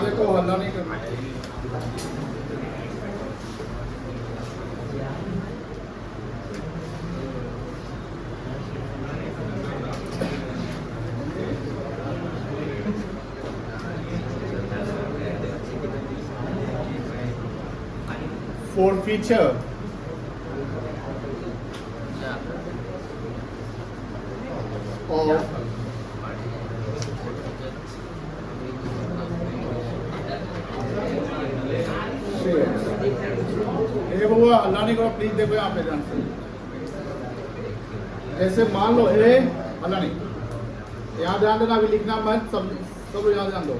यहाँ देखो हल्ला नहीं करना। For feature of ये हुआ अल्लाह ने कहा प्लीज देखो यहाँ पे ध्यान से। जैसे मान लो ए अल्लाह नहीं, यहाँ ध्यान देना, अभी लिखना मत, सब यहाँ ध्यान दो।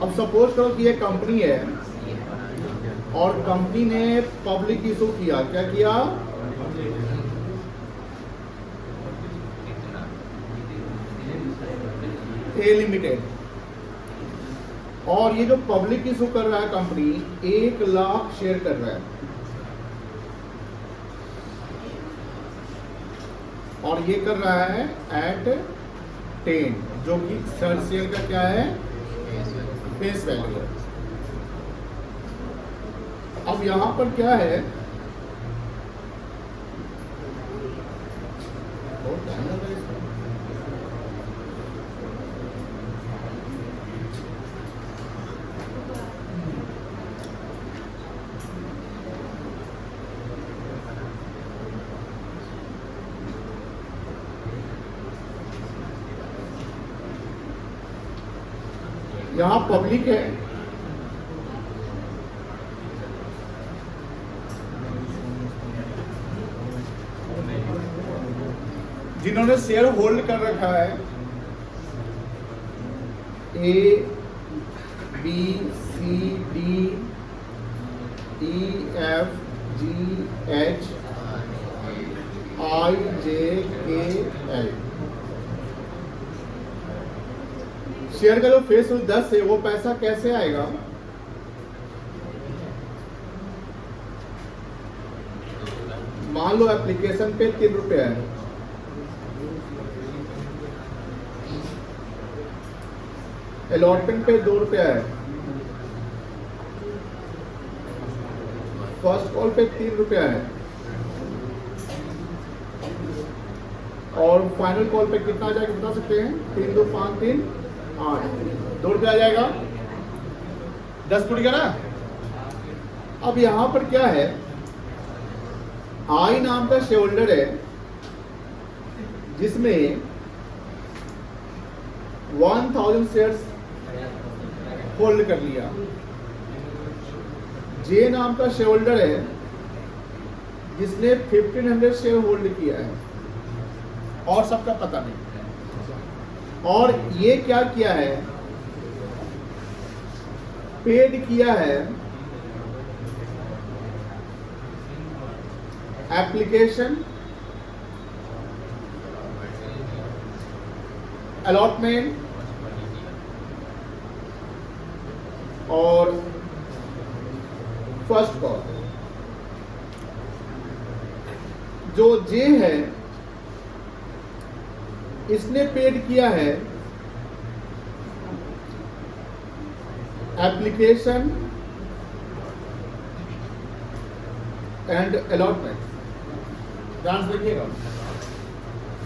अब सपोज करो कि ये कंपनी है और कंपनी ने पब्लिक इशू किया, क्या किया? ए लिमिटेड। और ये जो पब्लिक इशू कर रहा है कंपनी 1 लाख शेयर कर रहा है, और ये कर रहा है एट 10, जो कि शेयर का क्या है? फेस वैल्यू है। अब यहां पर क्या है? यहां पब्लिक है, जिन्होंने शेयर होल्ड कर रखा है A B C D E F G H I J K L. Share का जो फेस 10 है वो पैसा कैसे आएगा? मान लो एप्लीकेशन पे 3 रुपया है, अलॉटमेंट पे 2 रुपया है, फर्स्ट कॉल पे 3 रुपया है, और फाइनल कॉल पे कितना आ जाएगा बता सकते हैं? 3 2 5 3 8, 2 रुपया आ जाएगा, 10 टूट गया ना। अब यहां पर क्या है? आई नाम का शेयर होल्डर है जिसमें 1000 शेयर्स होल्ड कर लिया। जे नाम का शेयर होल्डर है जिसने 1500 शेयर होल्ड किया है, और सबका पता नहीं। और ये क्या किया है? पेड किया है एप्लीकेशन, अलॉटमेंट और फर्स्ट कॉल। जो जे है इसने पेड किया है एप्लीकेशन एंड अलॉटमेंट। ध्यान से देखिएगा,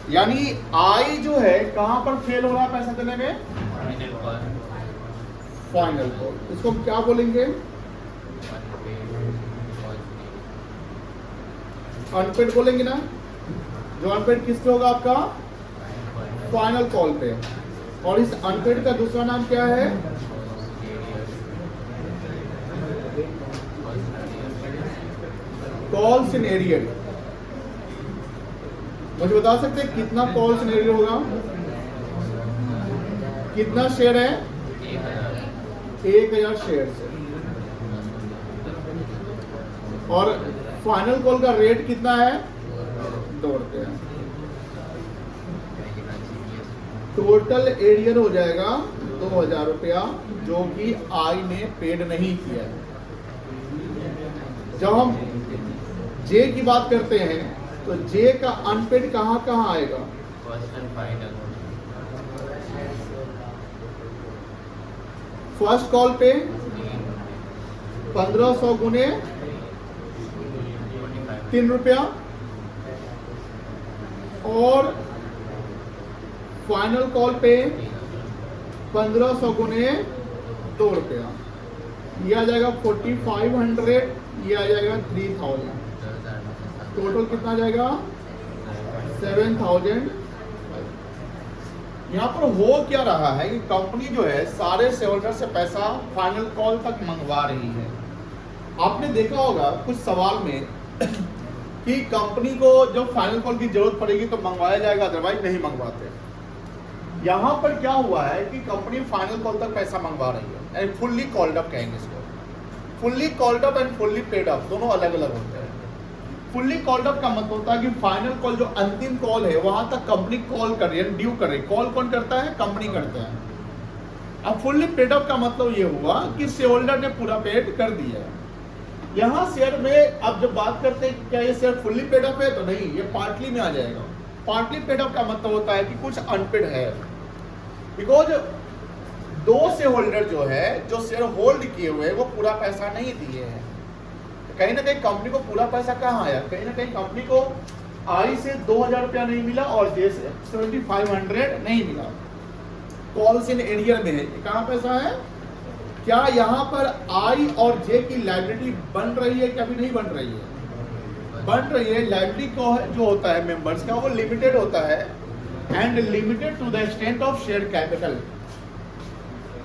यानी आई जो है कहां पर फेल हो रहा है पैसा देने में? Final call. इसको क्या बोलेंगे? अनपेड बोलेंगे ना। जो अनपेड किस पे होगा? आपका फाइनल कॉल पे। और इस अनपेड का दूसरा नाम क्या है? Calls in arrear. मुझे बता सकते हैं कितना कॉल्स इन एरियर होगा? कितना शेयर है? 1000 शेयर है। और फाइनल कॉल का रेट कितना है? 2 रुपया। टोटल एरियर हो जाएगा 2000 रुपया, जो कि आई ने पेड नहीं किया है। जब हम जे की बात करते हैं तो जे का अनपेड कहाँ कहाँ आएगा? फर्स्ट कॉल पे 1500 गुने 3 रुपया और फाइनल कॉल पे 1500 गुने 2 रुपया। ये आ जाएगा 4500, ये आ जाएगा 3000। टोटल कितना जाएगा? 7000। यहाँ पर हो क्या रहा है कि कंपनी जो है सारे शेयरहोल्डर से पैसा फाइनल कॉल तक मंगवा रही है। आपने देखा होगा कुछ सवाल में कि कंपनी को जब फाइनल कॉल की जरूरत पड़ेगी तो मंगवाया जाएगा, अदरवाइज नहीं मंगवाते। यहाँ पर क्या हुआ है कि कंपनी फाइनल कॉल तक पैसा मंगवा रही है, एंड फुल्ली कॉल्ड अप कहेंगे इसको। Fully called up and fully paid up दोनों अलग अलग होते हैं। फुल्ली कॉल्ड अप का मतलब होता है कि फाइनल कॉल जो अंतिम कॉल है वहां तक कंपनी कॉल कर रही है, ड्यू कर रही है। कॉल कौन करता है? कंपनी करता है। अब फुल्ली पेड अप का मतलब ये हुआ कि शेयर होल्डर ने पूरा पेड कर दिया है। यहाँ शेयर में अब जब बात करते हैं क्या ये शेयर फुल्ली पेड अप है, तो नहीं, ये पार्टली में आ जाएगा। पार्टली पेड अप का मतलब होता है कि कुछ अनपेड है, बिकॉज दो शेयर होल्डर जो है जो शेयर होल्ड किए हुए वो पूरा पैसा नहीं दिए हैं। कहीं ना कहीं कंपनी को पूरा पैसा कहाँ आया? कहीं ना कहीं कंपनी को आई से 2000 रुपया नहीं मिला और जे से 7500 नहीं मिला। कॉल्स इन एरियर में है, कहाँ पैसा है? क्या यहाँ पर आई और जे की लायबिलिटी बन रही है कि अभी नहीं बन रही है? बन रही है। लायबिलिटी को जो होता है मेंबर्स का वो लिमिटेड होता है and limited to the extent of share capital.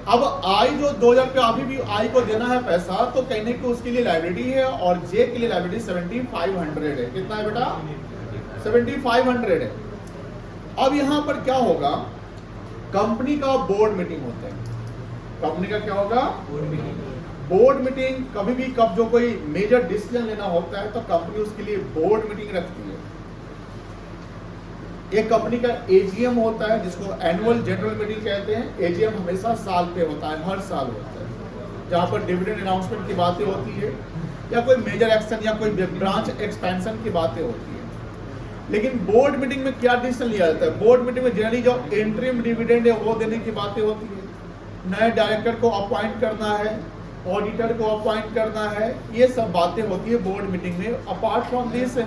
अब आई जो 2000 रुपया अभी भी आई को देना है पैसा, तो कहने को उसके लिए लायबिलिटी है और जे के लिए लायबिलिटी 7500 है। कितना है बेटा? 7500 है। अब यहाँ पर क्या होगा? कंपनी का बोर्ड मीटिंग होता है। कंपनी का क्या होगा? Board meeting. कभी भी कब जो कोई मेजर डिसीजन लेना होता है तो कंपनी उसके लिए बोर्ड मीटिंग रखती है। एक कंपनी का एजीएम होता है जिसको एनुअल जनरल मीटिंग कहते हैं। एजीएम हमेशा साल पे होता है, हर साल होता है, जहां पर डिविडेंड अनाउंसमेंट की बातें होती है या कोई मेजर एक्शन या कोई ब्रांच एक्सपेंशन की बातें होती है। लेकिन बोर्ड मीटिंग में क्या डिसीजन लिया जाता है? बोर्ड मीटिंग में जनरली जो इंटरिम डिविडेंड है वो देने की बातें होती है, नए डायरेक्टर को अपॉइंट करना है, ऑडिटर को अपॉइंट करना है, ये सब बातें होती है बोर्ड मीटिंग में। Apart from this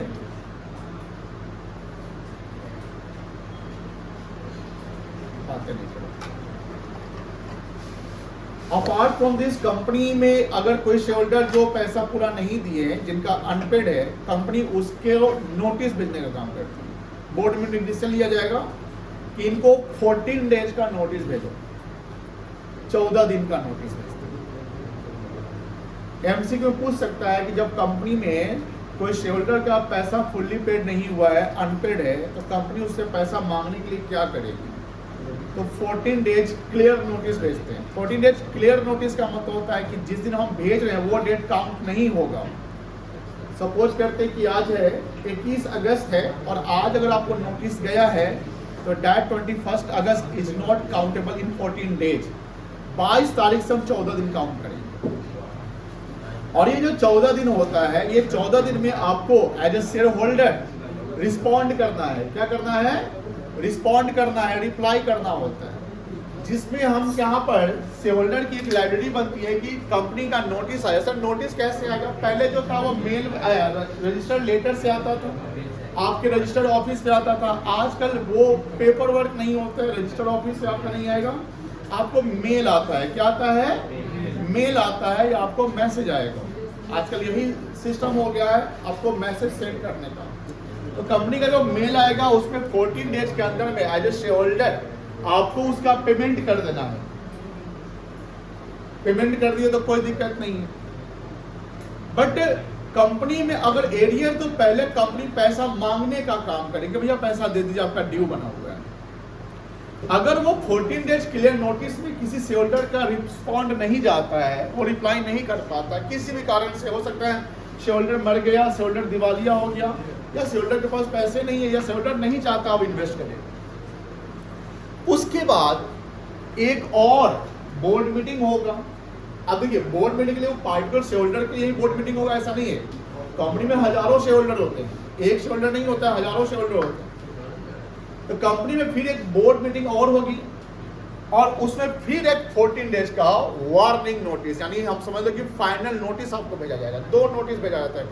apart from this company में अगर कोई शेयर होल्डर जो पैसा पूरा नहीं दिए हैं, जिनका अनपेड है, कंपनी उसके नोटिस भेजने का काम करती है। बोर्ड मीटिंग डिसीजन लिया जाएगा कि इनको 14 डेज का नोटिस भेजो, 14 दिन का नोटिस भेजो। एमसीक्यू पूछ सकता है कि जब कंपनी में कोई शेयर होल्डर का पैसा फुल्ली पेड नहीं हुआ है, अनपेड है, तो कंपनी उससे पैसा मांगने के लिए क्या करेगी? तो 14 डेज क्लियर नोटिस भेजते हैं। 14 डेज क्लियर नोटिस का मतलब होता है कि जिस दिन हम भेज रहे हैं वो डेट काउंट नहीं होगा। सपोज करते हैं कि आज है 21 अगस्त है और आज अगर आपको नोटिस गया है तो date 21 August is not countable in 14 days. 22 तारीख से हम 14 दिन काउंट करेंगे। और ये जो 14 दिन होता है, ये 14 दिन में आपको as a shareholder respond करना है। क्या करना है? रिस्पॉन्ड करना है, रिप्लाई करना होता है, जिसमें हम यहाँ पर शेयर होल्डर की एक लाइब्रेरी बनती है कि कंपनी का नोटिस आया। सर नोटिस कैसे आएगा? पहले जो था वो मेल आया, रजिस्टर्ड लेटर से आता था, आपके रजिस्टर्ड ऑफिस से आता था। आजकल वो पेपर वर्क नहीं होता है, रजिस्टर्ड ऑफिस से आपका नहीं आएगा, आपको मेल आता है। क्या आता है? मेल आता है या आपको मैसेज आएगा। आजकल यही सिस्टम हो गया है आपको मैसेज सेंड करने का। तो कंपनी का जो मेल आएगा उसमें 14 डेज के अंदर में एज ए शेयर होल्डर आपको उसका पेमेंट कर देना है। पेमेंट कर दिए तो कोई दिक्कत नहीं है। बट कंपनी में अगर एरियर तो पहले कंपनी पैसा मांगने का काम करेगी, भैया पैसा दे दीजिए, आपका ड्यू बना हुआ है। अगर वो 14 डेज क्लियर नोटिस में किसी शेयर होल्डर का रिस्पॉन्ड नहीं जाता है, वो रिप्लाई नहीं कर पाता, किसी भी कारण से, हो सकता है शेयर होल्डर मर गया, शेयर होल्डर दिवालिया हो गया, या शेयर होल्डर के पास पैसे नहीं है, या शेयर होल्डर नहीं चाहता आप इन्वेस्ट करें, उसके बाद एक और बोर्ड मीटिंग होगा। अब देखिए बोर्ड मीटिंग के लिए वो पार्टिकुलर शेयर होल्डर के लिए बोर्ड मीटिंग होगा ऐसा नहीं है। कंपनी में हजारों शेयर होल्डर होते हैं, एक शेयर होल्डर नहीं होता, हजारों शेयर होल्डर होते हैं। तो कंपनी में फिर एक बोर्ड मीटिंग और होगी और उसमें फिर एक 14 डेज का वार्निंग नोटिस, यानी हम समझ लो कि फाइनल नोटिस आपको भेजा जाएगा। 2 नोटिस भेजा जाता है।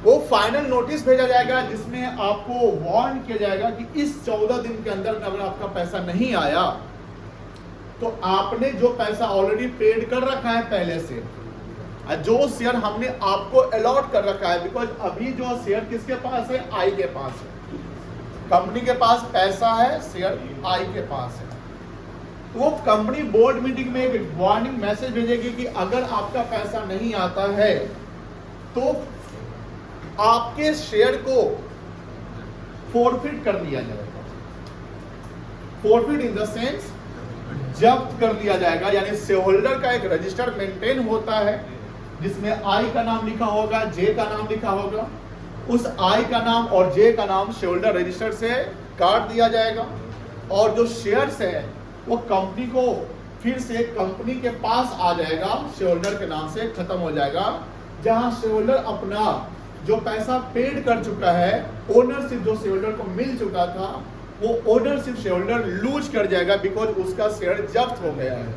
वो फाइनल नोटिस भेजा जाएगा जिसमें आपको वार्न किया जाएगा कि इस 14 दिन के अंदर अगर आपका पैसा नहीं आया तो आपने जो पैसा ऑलरेडी पेड कर रखा है पहले से, जो शेयर हमने आपको अलॉट कर रखा है, बिकॉज अभी जो शेयर किसके पास है, आई के पास है, कंपनी के पास पैसा है, शेयर आई के पास है। तो वो कंपनी बोर्ड मीटिंग में एक वार्निंग मैसेज भेजेगी कि अगर आपका पैसा नहीं आता है तो आपके शेयर को फोरफिट कर दिया जाएगा। फोरफिट इन द सेंस जब्त कर दिया जाएगा, यानी शेयर होल्डर का एक रजिस्टर मेंटेन होता है जिसमें आई का नाम लिखा होगा, जे का नाम लिखा होगा। उस आई का नाम और जे का नाम शेयर होल्डर रजिस्टर से काट दिया जाएगा और जो शेयर्स है वो कंपनी को फिर से कंपनी के पास आ जाएगा, शेयर होल्डर के नाम से खत्म हो जाएगा। जहां शेयर होल्डर अपना जो पैसा पेड कर चुका है, ओनरशिप जो शेयर होल्डर को मिल चुका था, वो ओनरशिप शेयर होल्डर लूज कर जाएगा बिकॉज उसका शेयर जब्त हो गया है।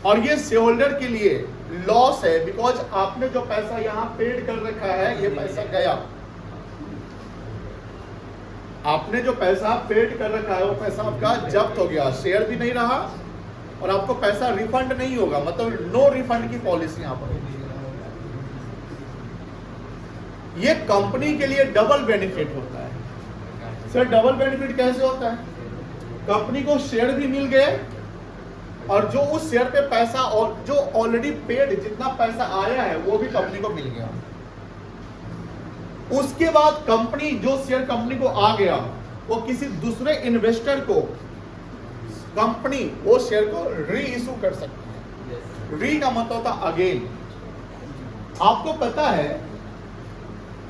और ये शेयर होल्डर के लिए लॉस है बिकॉज आपने जो पैसा यहां पेड कर रखा है ये पैसा गया। आपने जो पैसा पेड कर रखा है वो पैसा आपका जब्त हो गया, शेयर भी नहीं रहा और आपको पैसा रिफंड नहीं होगा, मतलब नो रिफंड की पॉलिसी यहां पर। ये कंपनी के लिए डबल बेनिफिट होता है। सर डबल बेनिफिट कैसे होता है? कंपनी को शेयर भी मिल गए और जो उस शेयर पे पैसा और जो ऑलरेडी पेड जितना पैसा आया है वो भी कंपनी को मिल गया। उसके बाद कंपनी जो शेयर कंपनी को आ गया वो किसी दूसरे इन्वेस्टर को कंपनी वो शेयर को री इशू कर सकती है। री का मतलब होता अगेन। आपको पता है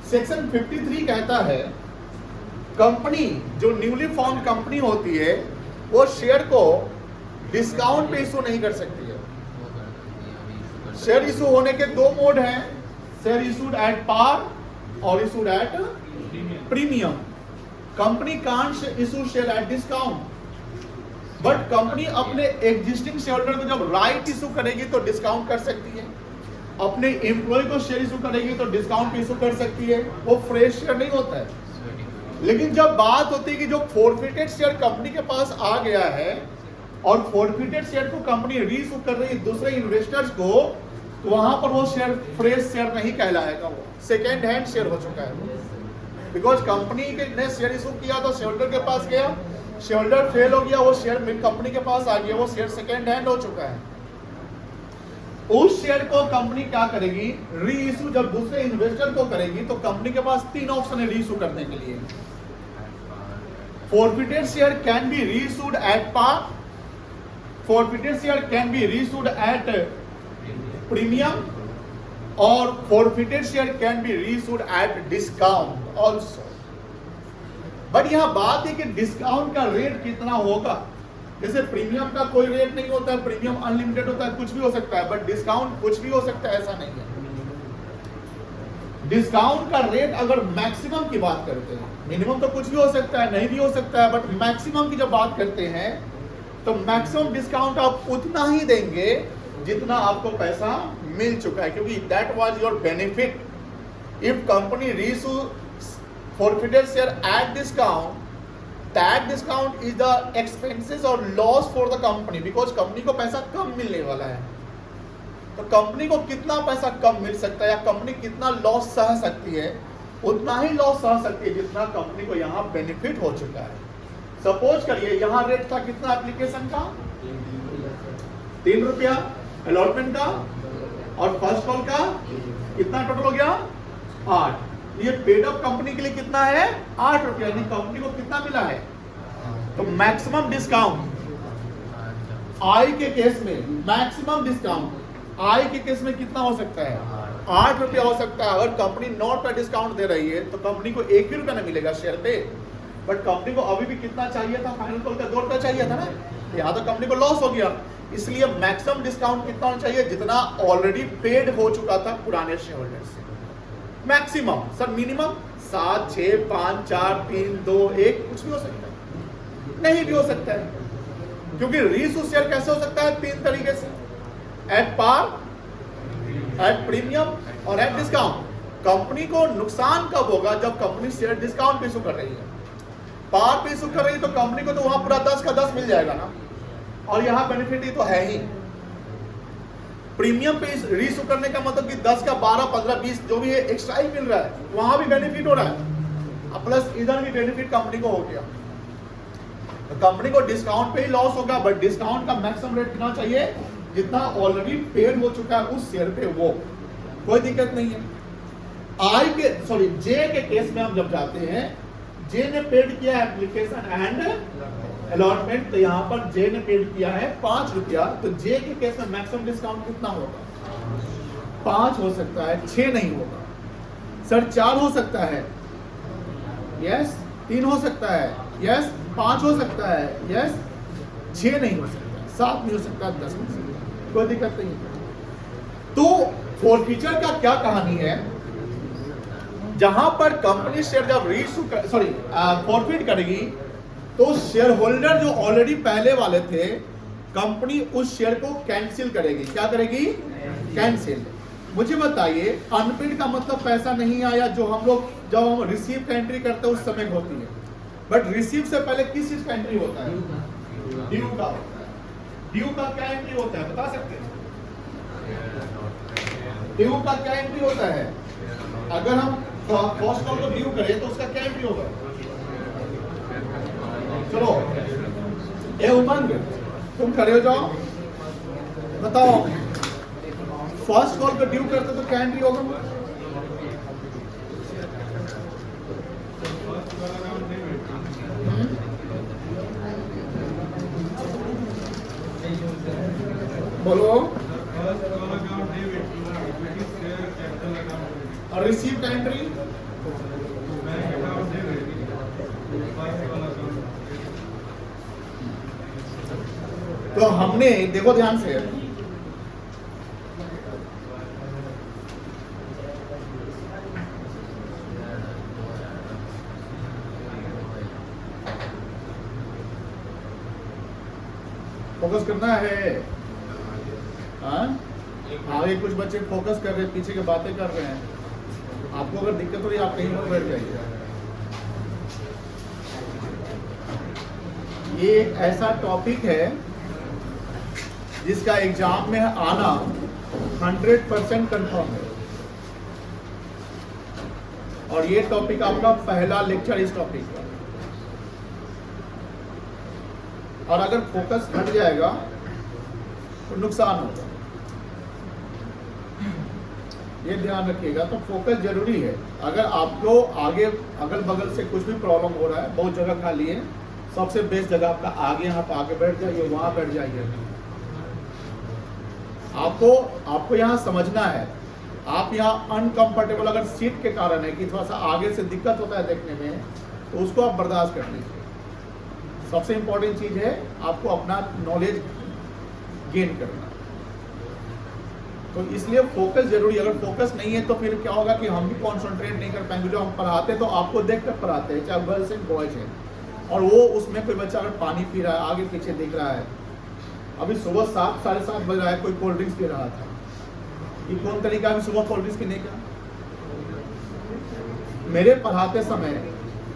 सेक्शन 53 कहता है कंपनी जो न्यूली फॉर्म कंपनी होती है वो शेयर को डिस्काउंट पे इशू नहीं कर सकती है। शेयर इशू होने के 2 मोड हैं, शेयर इशूड एट पार और issued at premium. Company can't issue share at discount, but company अपने एग्जिस्टिंग शेयर होल्डर को जब राइट इशू करेगी तो डिस्काउंट कर सकती है। अपने एम्प्लॉय को शेयर इशू करेगी तो डिस्काउंट इशू कर सकती है। वो फ्रेश शेयर नहीं होता है। लेकिन जब बात होती है कि जो फोरफिटेड शेयर कंपनी के पास आ गया है और फोरफिटेड शेयर को कंपनी री इशू कर रही है दूसरे इन्वेस्टर्स को, तो वहां पर वो शेयर फ्रेश शेयर नहीं कहलाएगा, वो सेकेंड हैंड शेयर हो चुका है। बिकॉज कंपनी ने शेयर इशू किया तो शेयर होल्डर के पास गया, शेयर होल्डर फेल हो गया, वो शेयर कंपनी के पास आ गया, वो शेयर सेकेंड हैंड हो चुका है। उस शेयर को कंपनी क्या करेगी, री इशू जब दूसरे इन्वेस्टर को करेगी तो कंपनी के पास 3 ऑप्शन है री इशू करने के लिए। Forfeited share can be reissued at par, forfeited share can be reissued at premium और forfeited share can be reissued at discount also. But यहां बात है कि डिस्काउंट का रेट कितना होगा। जैसे प्रीमियम का कोई रेट नहीं होता है, प्रीमियम अनलिमिटेड होता है, कुछ भी हो सकता है, बट डिस्काउंट कुछ भी हो सकता है, ऐसा नहीं है। डिस्काउंट का रेट अगर मैक्सिमम की बात करते हैं, मिनिमम तो कुछ भी हो सकता है, नहीं भी हो सकता है, बट मैक्सिमम की जब बात करते हैं तो मैक्सिमम डिस्काउंट आप उतना ही देंगे जितना आपको पैसा मिल चुका है, क्योंकि that was your benefit. If company reissue forfeited share at discount, that discount is the expenses or loss for the company, because company को पैसा कम मिलने वाला है। तो कंपनी को कितना पैसा कम मिल सकता है या कंपनी कितना लॉस सह सकती है, उतना ही लॉस सह सकती है जितना कंपनी को यहाँ बेनिफिट हो चुका है। सपोज करिए यहाँ रेट था कितना एप्लीकेशन का, 3 रुपया अलॉटमेंट का, और फर्स्ट कॉल का कितना टोटल हो गया 8। ये पेड अप कंपनी के लिए कितना है 8 रुपया, यानी कंपनी को कितना मिला है। तो मैक्सिमम डिस्काउंट आई के केस में, मैक्सिमम डिस्काउंट आई के केस में कितना हो सकता है 8 रुपया हो सकता है। अगर कंपनी नॉट पे डिस्काउंट दे रही है तो कंपनी को 1 ही रुपया ना मिलेगा शेयर पे, बट कंपनी को अभी भी कितना चाहिए था, फाइनल कॉल का 2 रुपया चाहिए था ना, यहाँ तो कंपनी को लॉस हो गया, इसलिए मैक्सिमम डिस्काउंट कितना होना चाहिए, जितना ऑलरेडी पेड हो चुका था पुराने शेयर होल्डर से। मैक्सिमम सर, मिनिमम 7, 6, 5, 4, 3, 2, 1 कुछ भी हो सकता है, नहीं भी हो सकता है, क्योंकि रीइश्यू शेयर कैसे हो सकता है, 3 तरीके से, एट पार, एट प्रीमियम और एट डिस्काउंट। कंपनी को नुकसान कब होगा, जब कंपनी शेयर डिस्काउंट पे इशू कर रही है। पार पे इशू कर रही है तो कंपनी को तो वहां पूरा 10 का 10 मिल जाएगा ना, और यहां बेनिफिट ही तो है ही। प्रीमियम पे रीइशू करने का मतलब कि 10 का 12, 15, 20 जो भी है एक्स्ट्रा ही मिल रहा है, वहां भी बेनिफिट हो रहा है, प्लस इधर भी बेनिफिट कंपनी को हो गया। तो कंपनी को डिस्काउंट पे ही लॉस होगा, बट डिस्काउंट का मैक्सिमम रेट कितना चाहिए, जितना ऑलरेडी पेड हो चुका है उस शेयर पे, वो कोई दिक्कत नहीं है। जे के केस में हम जब जाते हैं, जे ने पेड किया एप्लीकेशन एंड अलॉटमेंट, तो यहाँ पर जे ने पेड किया है 5 रुपया, तो जे के केस में मैक्सिमम डिस्काउंट कितना होगा, 5 हो सकता है, 6 नहीं होगा सर, 4 हो सकता है, यस, 3 हो सकता है, यस, 5 हो सकता है, यस, 6 नहीं हो सकता, 7 नहीं हो सकता, 10 नहीं हो सकता, कोई दिक्कत नहीं है। तो फॉरफीचर का क्या कहानी है, जहां पर कंपनी शेयर जब फॉरफिट करेगी, तो शेयर होल्डर जो ऑलरेडी पहले वाले थे, कंपनी उस शेयर को कैंसिल करेगी। क्या करेगी, कैंसिल। मुझे बताइए, अनपेड का मतलब पैसा नहीं आया, जो हम लोग जब हम रिसीव का एंट्री करते हैं उस समय होती है, बट रिसीव से पहले किस चीज का एंट्री होता है, ड्यू का होता है। ड्यू का क्या एंट्री होता है, बता सकते हैं, ड्यू का क्या एंट्री होता है, अगर हम फर्स्ट कॉल को ड्यू करें तो उसका क्या एंट्री होगा, चलो ए उमंग तुम खड़े हो जाओ, बताओ, फर्स्ट कॉल को ड्यू करते तो क्या एंट्री होगा, बोलो, और रिसीव का एंट्री, तो हमने देखो ध्यान से, फोकस करना है। आगे कुछ बच्चे फोकस कर रहे हैं, पीछे के बातें कर रहे हैं, आपको अगर दिक्कत हो रही है आप कहीं पर बैठ जाइए। ये एक ऐसा टॉपिक है जिसका एग्जाम में आना 100% कंफर्म है, और ये टॉपिक आपका पहला लेक्चर इस टॉपिक का, और अगर फोकस हट जाएगा तो नुकसान होगा, ये ध्यान रखिएगा। तो फोकस जरूरी है। अगर आपको आगे अगल बगल से कुछ भी प्रॉब्लम हो रहा है, बहुत जगह खाली है, सबसे बेस्ट जगह आपका आगे, यहाँ पे आगे बैठ जाइए, वहां बैठ जाइए। आपको यहाँ समझना है, आप यहाँ अनकंफर्टेबल अगर सीट के कारण है कि थोड़ा सा आगे से दिक्कत होता है देखने में, तो उसको आप बर्दाश्त कर लीजिए। सबसे इंपॉर्टेंट चीज है आपको अपना नॉलेज गेन करना, तो इसलिए फोकस जरूरी है। अगर फोकस नहीं है तो फिर क्या होगा कि हम भी कॉन्सेंट्रेट नहीं कर पाएंगे। जो हम पढ़ाते हैं तो आपको देख कर पढ़ाते हैं, चाहे गर्ल्स हैं बॉयज हैं, और वो उसमें कोई बच्चा अगर पानी पी रहा है, आगे पीछे देख रहा है, अभी सुबह 7, साढ़े 7 बज रहा है, कोई कोल्ड ड्रिंक्स पी रहा था, ये कौन तरीका है सुबह कोल्ड ड्रिंक्स पीने का। मेरे पढ़ाते समय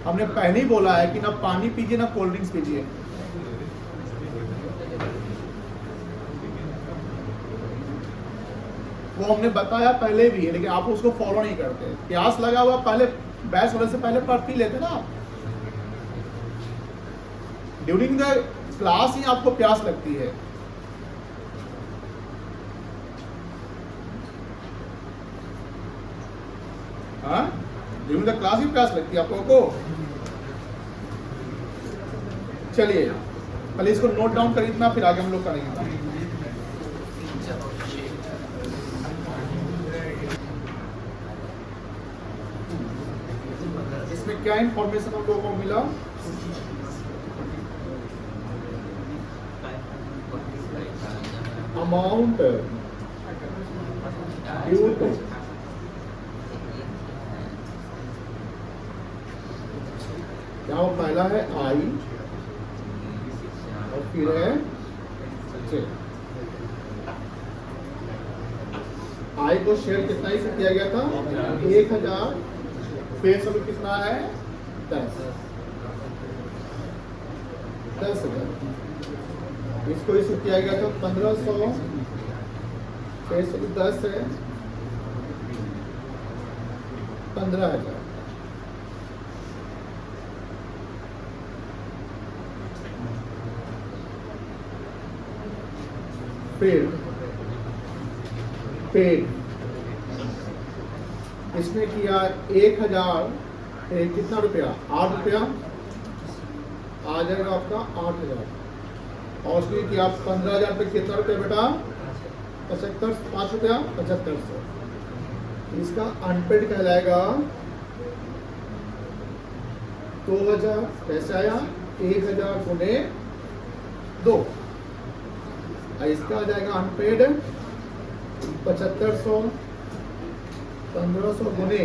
हमने पहले ही बोला है कि ना पानी पीजिए ना कोल्ड ड्रिंक्स पीजिए। वो हमने बताया पहले भी है, लेकिन आप उसको फॉलो नहीं करते। प्यास लगा हुआ, पहले बैच होने से पहले पी लेते ना आप, ड्यूरिंग द क्लास ही आपको प्यास लगती है। हाँ, ड्यूरिंग द क्लास ही प्यास लगती है आप लोगों को। चलिए पहले इसको नोट डाउन करिए इतना, फिर आगे हम लोग करेंगे। इसमें क्या इंफॉर्मेशन हम लोगों को मिला, अमाउंट ड्यू टू क्या वो पहला है आई और फिर है जे। आई को शेयर कितना ही से किया गया था 1000, फिर सब कितना है 10,000। इसको इसे किया गया था 1500, फिर सब 10 है 15,000। फिर पेड इसमें किया 1000, कितना रुपया 8 रुपया आ जाएगा आपका 8,000। और उसके किया 15,000 पे कितना रुपया बेटा 75, 5 रुपया 7500। इसका अनपेड कहलाएगा 2000। कैसे आया 1000 गुने 2। इसका आ जाएगा अनपेड 7500, 1500 गुने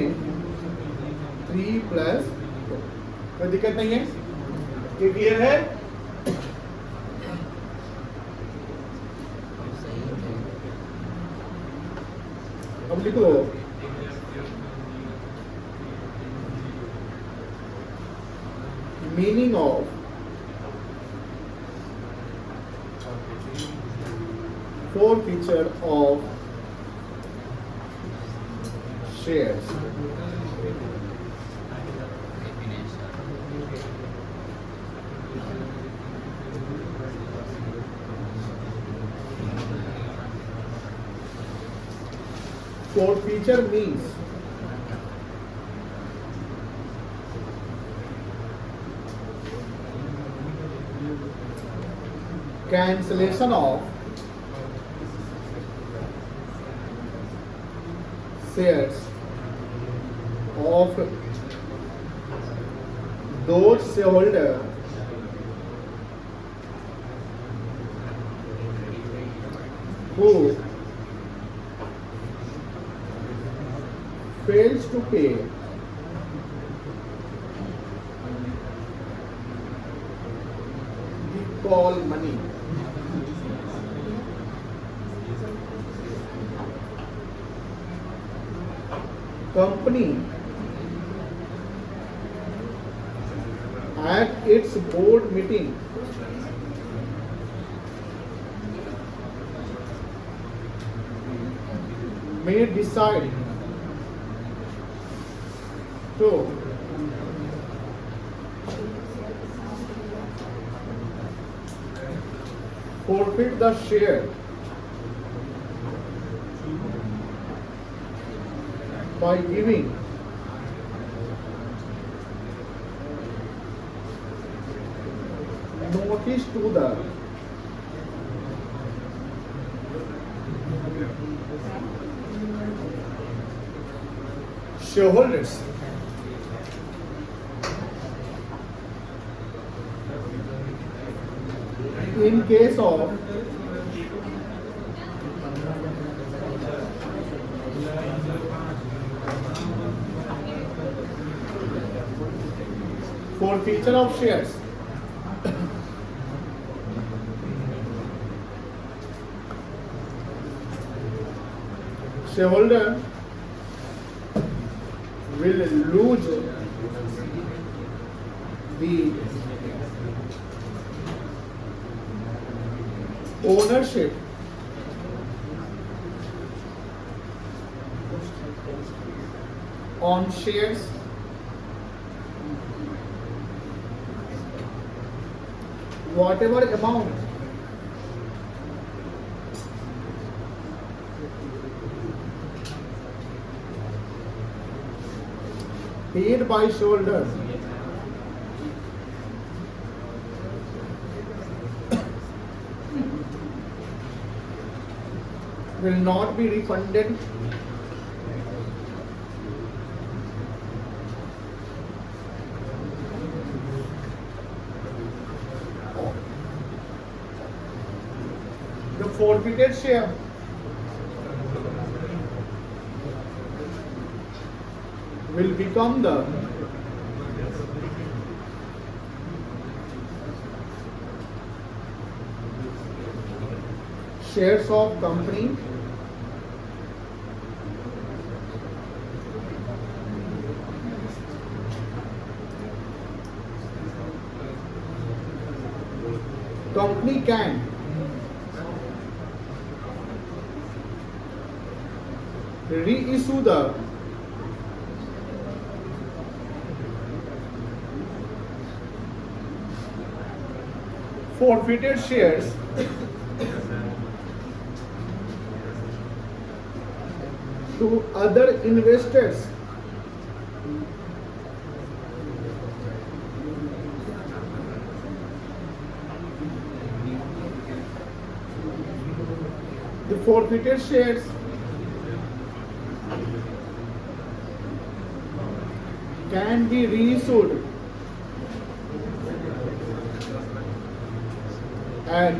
3 प्लस 2। कोई दिक्कत नहीं है, ये क्लियर है। अब लिखो meaning of forfeiture of shares। Forfeiture means cancellation of shares of those shareholder who fails to pay the call money। Company at its board meeting may decide to forfeit the share by giving notice to the shareholders। In case of forfeiture of shares, shareholder will lose the ownership on shares whatever amount paid by shareholder will not be refunded forfeited share will become the shares of company can reissue the forfeited shares to other investors the forfeited shares can be reissued at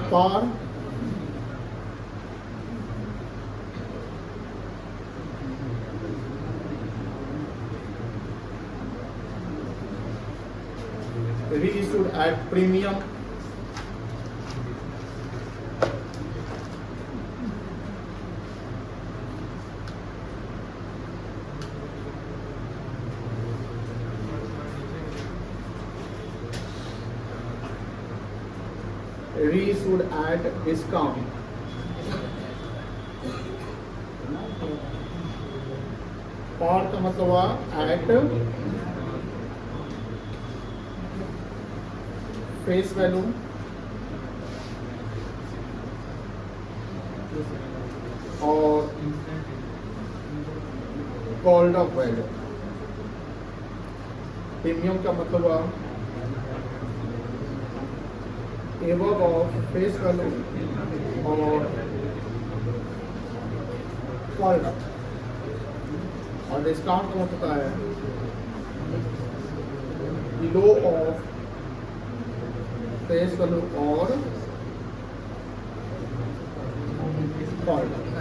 par reissued at premium reissued at discount par का मतलब हुआ at face value और called up value premium का मतलब हुआ above of face value और called up और discount का मतलब है below of face value और called up